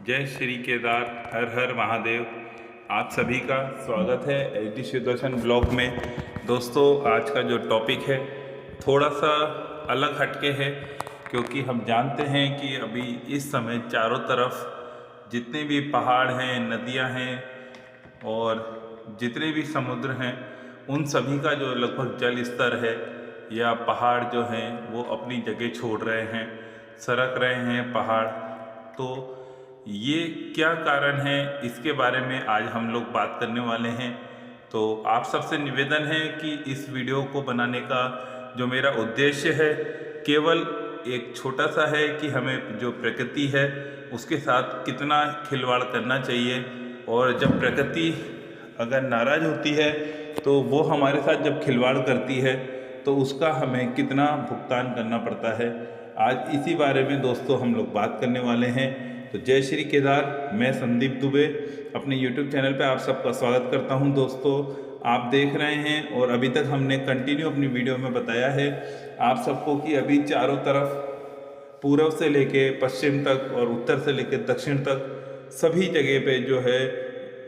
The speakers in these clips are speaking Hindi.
जय श्री केदार, हर हर महादेव। आप सभी का स्वागत है एच डी दर्शन ब्लॉग में। दोस्तों, आज का जो टॉपिक है थोड़ा सा अलग हटके है, क्योंकि हम जानते हैं कि अभी इस समय चारों तरफ जितने भी पहाड़ हैं, नदियां हैं और जितने भी समुद्र हैं, उन सभी का जो लगभग जल स्तर है या पहाड़ जो हैं वो अपनी जगह छोड़ रहे हैं, सरक रहे हैं पहाड़। तो ये क्या कारण है, इसके बारे में आज हम लोग बात करने वाले हैं। तो आप सबसे निवेदन है कि इस वीडियो को बनाने का जो मेरा उद्देश्य है केवल एक छोटा सा है कि हमें जो प्रकृति है उसके साथ कितना खिलवाड़ करना चाहिए, और जब प्रकृति अगर नाराज़ होती है तो वो हमारे साथ जब खिलवाड़ करती है तो उसका हमें कितना भुगतान करना पड़ता है। आज इसी बारे में दोस्तों हम लोग बात करने वाले हैं। तो जय श्री केदार, मैं संदीप दुबे अपने YouTube चैनल पे आप सबका स्वागत करता हूं। दोस्तों, आप देख रहे हैं और अभी तक हमने कंटिन्यू अपनी वीडियो में बताया है आप सबको कि अभी चारों तरफ पूर्व से लेके पश्चिम तक और उत्तर से लेके दक्षिण तक सभी जगह पे जो है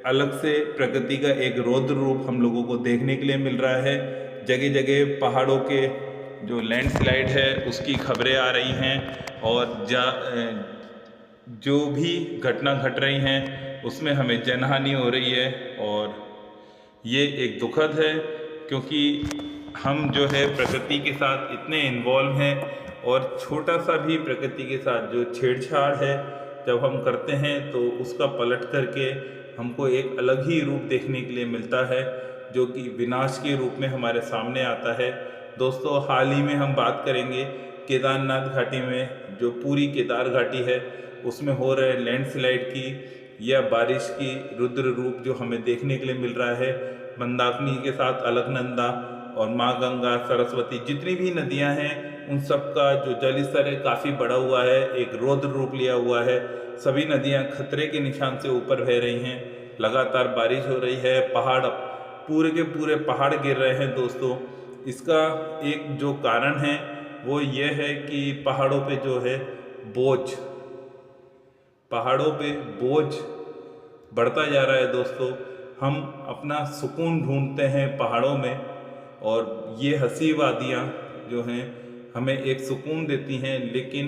अलग से प्रकृति का एक रौद्र रूप हम लोगों को देखने के लिए मिल रहा है। जगह जगह पहाड़ों के जो लैंडस्लाइड है उसकी खबरें आ रही हैं, और जो भी घटना घट रही हैं उसमें हमें जनहानि हो रही है। और ये एक दुखद है, क्योंकि हम जो है प्रकृति के साथ इतने इन्वॉल्व हैं, और छोटा सा भी प्रकृति के साथ जो छेड़छाड़ है जब हम करते हैं तो उसका पलट करके हमको एक अलग ही रूप देखने के लिए मिलता है, जो कि विनाश के रूप में हमारे सामने आता है। दोस्तों, हाल ही में हम बात करेंगे केदारनाथ घाटी में, जो पूरी केदार घाटी है उसमें हो रहे लैंडस्लाइड की या बारिश की रुद्र रूप जो हमें देखने के लिए मिल रहा है। मंदाकिनी के साथ अलकनंदा और माँ गंगा, सरस्वती, जितनी भी नदियां हैं उन सब का जो जल स्तर है काफ़ी बढ़ा हुआ है, एक रौद्र रूप लिया हुआ है। सभी नदियां खतरे के निशान से ऊपर बह रही हैं, लगातार बारिश हो रही है, पहाड़ पूरे के पूरे पहाड़ गिर रहे हैं। दोस्तों, इसका एक जो कारण है वो ये है कि पहाड़ों पे बोझ बढ़ता जा रहा है। दोस्तों, हम अपना सुकून ढूंढते हैं पहाड़ों में, और ये हंसी वादियाँ जो हैं हमें एक सुकून देती हैं, लेकिन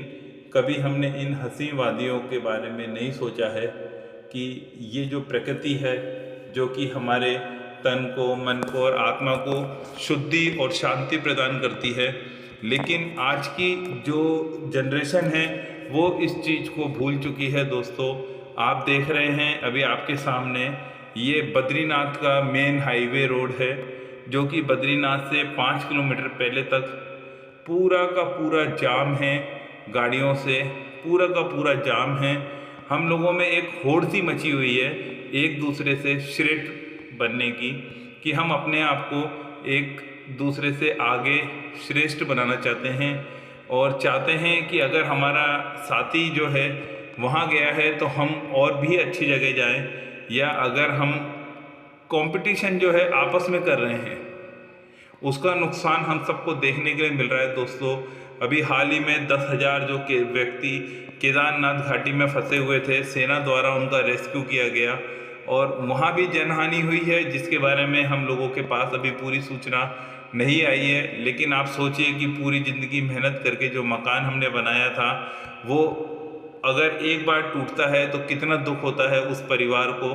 कभी हमने इन हंसी वादियों के बारे में नहीं सोचा है कि ये जो प्रकृति है जो कि हमारे तन को, मन को और आत्मा को शुद्धि और शांति प्रदान करती है, लेकिन आज की जो जनरेशन है वो इस चीज़ को भूल चुकी है। दोस्तों, आप देख रहे हैं अभी आपके सामने ये बद्रीनाथ का मेन हाईवे रोड है, जो कि बद्रीनाथ से 5 किलोमीटर पहले तक पूरा का पूरा जाम है, गाड़ियों से पूरा का पूरा जाम है। हम लोगों में एक होड़ सी मची हुई है एक दूसरे से श्रेष्ठ बनने की, कि हम अपने आप को एक दूसरे से आगे श्रेष्ठ बनाना चाहते हैं, और चाहते हैं कि अगर हमारा साथी जो है वहाँ गया है तो हम और भी अच्छी जगह जाएं, या अगर हम कंपटीशन जो है आपस में कर रहे हैं उसका नुकसान हम सबको देखने के लिए मिल रहा है। दोस्तों, अभी हाल ही में 10,000 जो व्यक्ति केदारनाथ घाटी में फंसे हुए थे, सेना द्वारा उनका रेस्क्यू किया गया, और वहाँ भी जनहानि हुई है, जिसके बारे में हम लोगों के पास अभी पूरी सूचना नहीं आई है। लेकिन आप सोचिए कि पूरी ज़िंदगी मेहनत करके जो मकान हमने बनाया था वो अगर एक बार टूटता है तो कितना दुख होता है उस परिवार को।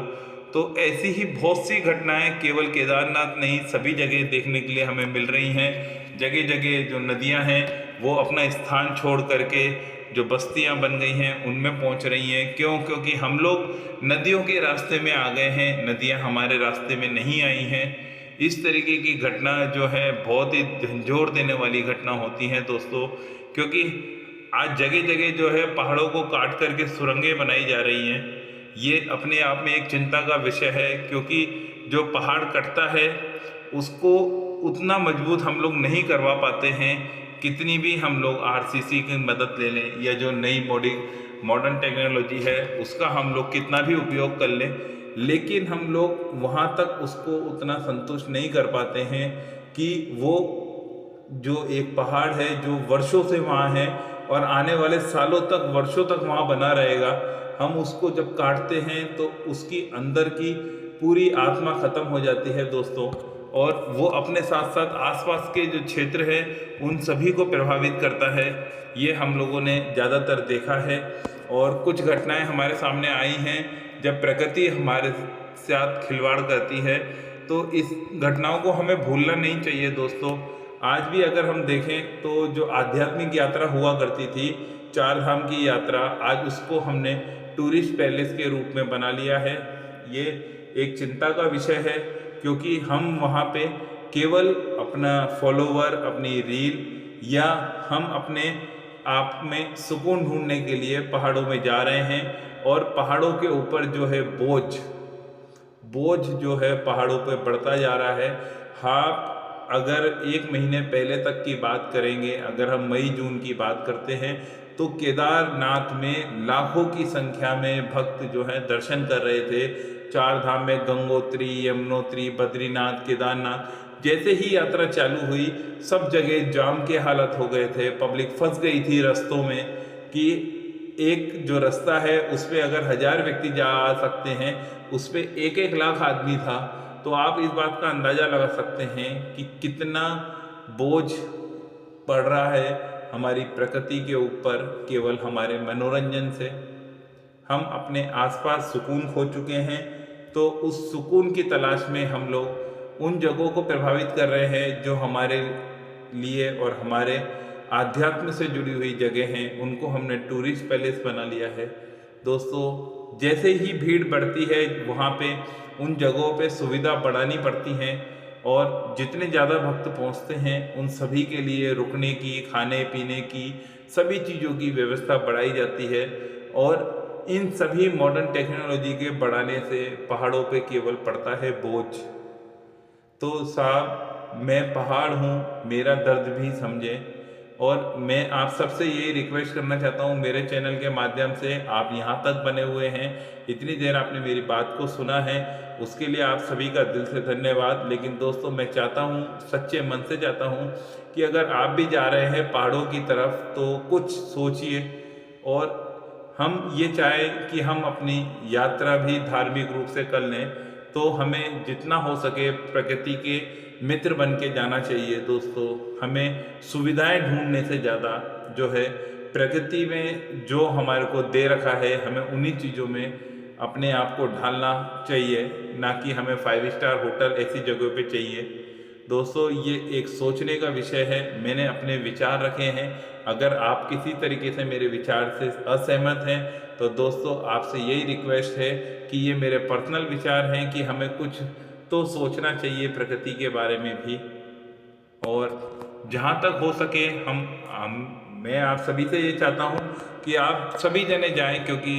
तो ऐसी ही बहुत सी घटनाएं केवल केदारनाथ नहीं, सभी जगह देखने के लिए हमें मिल रही हैं। जगह जगह जो नदियां हैं वो अपना स्थान छोड़ करके जो बस्तियां बन गई हैं उनमें पहुंच रही हैं। क्यों? क्योंकि हम लोग नदियों के रास्ते में आ गए हैं, नदियां हमारे रास्ते में नहीं आई हैं। इस तरीके की घटना जो है बहुत ही झंझोर देने वाली घटना होती हैं दोस्तों, क्योंकि आज जगह जगह जो है पहाड़ों को काट करके सुरंगें बनाई जा रही हैं। ये अपने आप में एक चिंता का विषय है, क्योंकि जो पहाड़ कटता है उसको उतना मजबूत हम लोग नहीं करवा पाते हैं, कितनी भी हम लोग आरसीसी की मदद ले लें या जो नई मॉडर्न टेक्नोलॉजी है उसका हम लोग कितना भी उपयोग कर लें, लेकिन हम लोग वहाँ तक उसको उतना संतुष्ट नहीं कर पाते हैं कि वो जो एक पहाड़ है जो वर्षों से वहाँ है और आने वाले सालों तक, वर्षों तक वहाँ बना रहेगा, हम उसको जब काटते हैं तो उसकी अंदर की पूरी आत्मा खत्म हो जाती है दोस्तों, और वो अपने साथ साथ आसपास के जो क्षेत्र है उन सभी को प्रभावित करता है। ये हम लोगों ने ज़्यादातर देखा है, और कुछ घटनाएं हमारे सामने आई हैं जब प्रकृति हमारे साथ खिलवाड़ करती है, तो इस घटनाओं को हमें भूलना नहीं चाहिए दोस्तों। आज भी अगर हम देखें तो जो आध्यात्मिक यात्रा हुआ करती थी, चार धाम की यात्रा, आज उसको हमने टूरिस्ट पैलेस के रूप में बना लिया है। ये एक चिंता का विषय है, क्योंकि हम वहाँ पे केवल अपना फॉलोवर, अपनी रील, या हम अपने आप में सुकून ढूंढने के लिए पहाड़ों में जा रहे हैं, और पहाड़ों के ऊपर जो है बोझ जो है पहाड़ों पे बढ़ता जा रहा है। हाँ, अगर एक महीने पहले तक की बात करेंगे, अगर हम मई जून की बात करते हैं, तो केदारनाथ में लाखों की संख्या में भक्त जो है दर्शन कर रहे थे। चार धाम में गंगोत्री, यमुनोत्री, बद्रीनाथ, केदारनाथ, जैसे ही यात्रा चालू हुई सब जगह जाम के हालत हो गए थे, पब्लिक फंस गई थी रस्तों में, कि एक जो रास्ता है उस पर अगर 1000 व्यक्ति जा आ सकते हैं, उस पर 1-1 लाख आदमी था। तो आप इस बात का अंदाज़ा लगा सकते हैं कि कितना बोझ पड़ रहा है हमारी प्रकृति के ऊपर केवल हमारे मनोरंजन से। हम अपने आसपास सुकून खो चुके हैं, तो उस सुकून की तलाश में हम लोग उन जगहों को प्रभावित कर रहे हैं जो हमारे लिए और हमारे आध्यात्म से जुड़ी हुई जगह हैं, उनको हमने टूरिस्ट पैलेस बना लिया है दोस्तों। जैसे ही भीड़ बढ़ती है वहाँ पे उन जगहों पे सुविधा बढ़ानी पड़ती हैं, और जितने ज़्यादा भक्त पहुँचते हैं उन सभी के लिए रुकने की, खाने पीने की, सभी चीज़ों की व्यवस्था बढ़ाई जाती है। और इन सभी मॉडर्न टेक्नोलॉजी के बढ़ाने से पहाड़ों पे केवल पड़ता है बोझ। तो साहब, मैं पहाड़ हूँ, मेरा दर्द भी समझें, और मैं आप सबसे यही रिक्वेस्ट करना चाहता हूँ, मेरे चैनल के माध्यम से आप यहाँ तक बने हुए हैं, इतनी देर आपने मेरी बात को सुना है, उसके लिए आप सभी का दिल से धन्यवाद। लेकिन दोस्तों, मैं चाहता हूँ, सच्चे मन से चाहता हूँ कि अगर आप भी जा रहे हैं पहाड़ों की तरफ तो कुछ सोचिए, और हम ये चाहें कि हम अपनी यात्रा भी धार्मिक रूप से कर लें, तो हमें जितना हो सके प्रकृति के मित्र बन के जाना चाहिए दोस्तों। हमें सुविधाएं ढूंढने से ज़्यादा जो है प्रकृति में जो हमारे को दे रखा है, हमें उन्हीं चीज़ों में अपने आप को ढालना चाहिए, ना कि हमें 5 स्टार होटल ऐसी जगहों पे चाहिए। दोस्तों, ये एक सोचने का विषय है, मैंने अपने विचार रखे हैं। अगर आप किसी तरीके से मेरे विचार से असहमत हैं तो दोस्तों, आपसे यही रिक्वेस्ट है कि ये मेरे पर्सनल विचार हैं कि हमें कुछ तो सोचना चाहिए प्रकृति के बारे में भी। और जहाँ तक हो सके मैं आप सभी से ये चाहता हूँ कि आप सभी जने जाएं, क्योंकि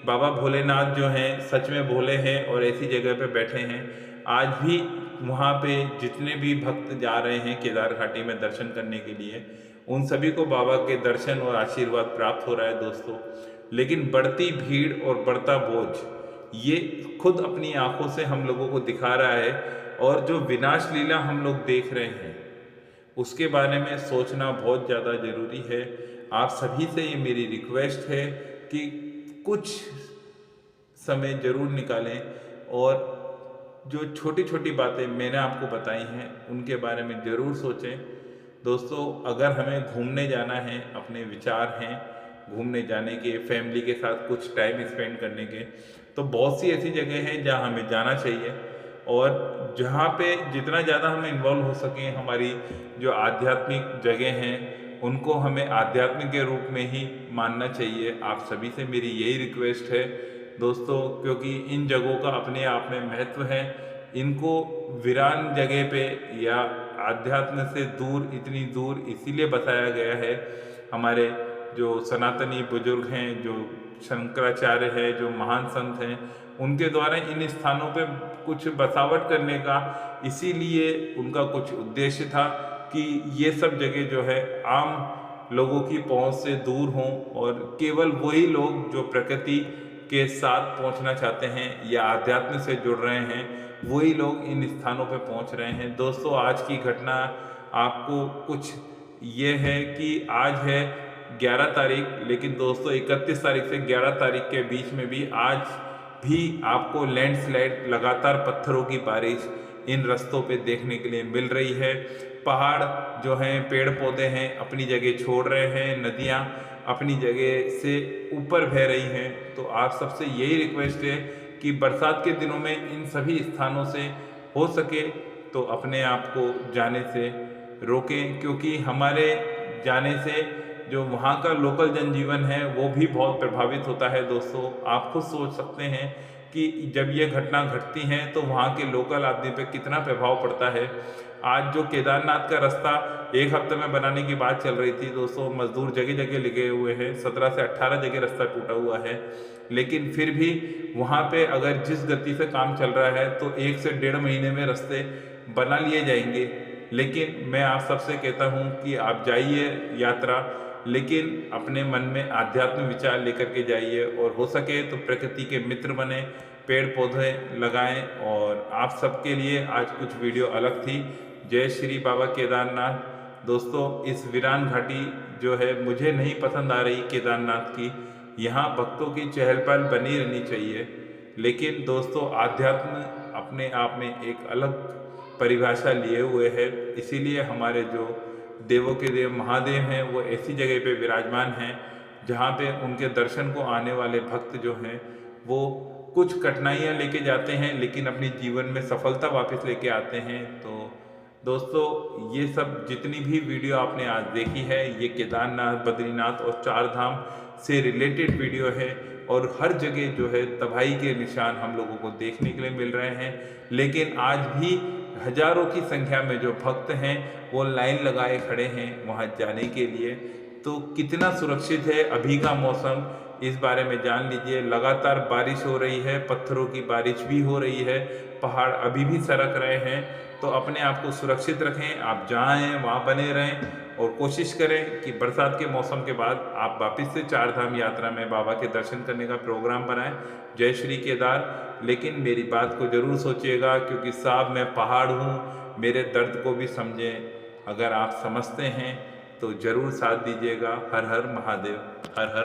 बाबा भोलेनाथ जो हैं सच में भोले हैं और ऐसी जगह पे बैठे हैं। आज भी वहाँ पे जितने भी भक्त जा रहे हैं केदार घाटी में दर्शन करने के लिए, उन सभी को बाबा के दर्शन और आशीर्वाद प्राप्त हो रहा है दोस्तों। लेकिन बढ़ती भीड़ और बढ़ता बोझ ये खुद अपनी आंखों से हम लोगों को दिखा रहा है, और जो विनाश लीला हम लोग देख रहे हैं उसके बारे में सोचना बहुत ज़्यादा ज़रूरी है। आप सभी से ये मेरी रिक्वेस्ट है कि कुछ समय ज़रूर निकालें, और जो छोटी छोटी बातें मैंने आपको बताई हैं उनके बारे में ज़रूर सोचें दोस्तों। अगर हमें घूमने जाना है, अपने विचार हैं घूमने जाने के, फैमिली के साथ कुछ टाइम स्पेंड करने के, तो बहुत सी ऐसी जगह हैं जहां हमें जाना चाहिए, और जहां पे जितना ज़्यादा हमें इन्वॉल्व हो सकें हमारी जो आध्यात्मिक जगह हैं उनको हमें आध्यात्मिक के रूप में ही मानना चाहिए। आप सभी से मेरी यही रिक्वेस्ट है दोस्तों, क्योंकि इन जगहों का अपने आप में महत्व है। इनको वीरान जगह पे या आध्यात्म से दूर, इतनी दूर इसीलिए बताया गया है। हमारे जो सनातनी बुजुर्ग हैं, जो शंकराचार्य है, जो महान संत हैं, उनके द्वारा इन स्थानों पे कुछ बसावट करने का इसीलिए उनका कुछ उद्देश्य था कि ये सब जगह जो है आम लोगों की पहुंच से दूर हों, और केवल वही लोग जो प्रकृति के साथ पहुंचना चाहते हैं या आध्यात्म से जुड़ रहे हैं वही लोग इन स्थानों पे पहुंच रहे हैं। दोस्तों, आज की घटना आपको कुछ ये है कि आज है 11 तारीख, लेकिन दोस्तों 31 तारीख से 11 तारीख के बीच में भी आज भी आपको लैंडस्लाइड, लगातार पत्थरों की बारिश इन रास्तों पे देखने के लिए मिल रही है। पहाड़ जो हैं, पेड़ पौधे हैं, अपनी जगह छोड़ रहे हैं, नदियाँ अपनी जगह से ऊपर बह रही हैं। तो आप सबसे यही रिक्वेस्ट है कि बरसात के दिनों में इन सभी स्थानों से हो सके तो अपने आप को जाने से रोकें, क्योंकि हमारे जाने से जो वहाँ का लोकल जनजीवन है वो भी बहुत प्रभावित होता है। दोस्तों आप खुद सोच सकते हैं कि जब ये घटना घटती हैं तो वहाँ के लोकल आदमी पे कितना प्रभाव पड़ता है। आज जो केदारनाथ का रास्ता एक हफ्ते में बनाने की बात चल रही थी दोस्तों, मजदूर जगह जगह लगे हुए हैं, 17 से 18 जगह रास्ता टूटा हुआ है, लेकिन फिर भी वहाँ पे अगर जिस गति से काम चल रहा है तो 1 से 1.5 महीने में रास्ते बना लिए जाएंगे। लेकिन मैं आप सबसे कहता हूँ कि आप जाइए यात्रा, लेकिन अपने मन में आध्यात्म विचार लेकर के जाइए, और हो सके तो प्रकृति के मित्र बने, पेड़ पौधे लगाएं। और आप सबके लिए आज कुछ वीडियो अलग थी। जय श्री बाबा केदारनाथ। दोस्तों इस वीरान घाटी जो है मुझे नहीं पसंद आ रही केदारनाथ की, यहाँ भक्तों की चहल पहल बनी रहनी चाहिए, लेकिन दोस्तों आध्यात्म अपने आप में एक अलग परिभाषा लिए हुए है। इसीलिए हमारे जो देवों के देव महादेव हैं वो ऐसी जगह पे विराजमान हैं जहाँ पे उनके दर्शन को आने वाले भक्त जो हैं वो कुछ कठिनाइयाँ लेके जाते हैं, लेकिन अपनी जीवन में सफलता वापस लेके आते हैं। तो दोस्तों ये सब जितनी भी वीडियो आपने आज देखी है, ये केदारनाथ, बद्रीनाथ और 4 धाम से रिलेटेड वीडियो है, और हर जगह जो है तबाही के निशान हम लोगों को देखने के लिए मिल रहे हैं। लेकिन आज भी हजारों की संख्या में जो भक्त हैं वो लाइन लगाए खड़े हैं वहाँ जाने के लिए। तो कितना सुरक्षित है अभी का मौसम, इस बारे में जान लीजिए। लगातार बारिश हो रही है, पत्थरों की बारिश भी हो रही है, पहाड़ अभी भी सरक रहे हैं। तो अपने आप को सुरक्षित रखें, आप जहाँ हैं वहाँ बने रहें, और कोशिश करें कि बरसात के मौसम के बाद आप वापस से 4 धाम यात्रा में बाबा के दर्शन करने का प्रोग्राम बनाएं। जय श्री केदार। लेकिन मेरी बात को ज़रूर सोचिएगा, क्योंकि साहब मैं पहाड़ हूँ, मेरे दर्द को भी समझें। अगर आप समझते हैं तो ज़रूर साथ दीजिएगा। हर हर महादेव, हर हर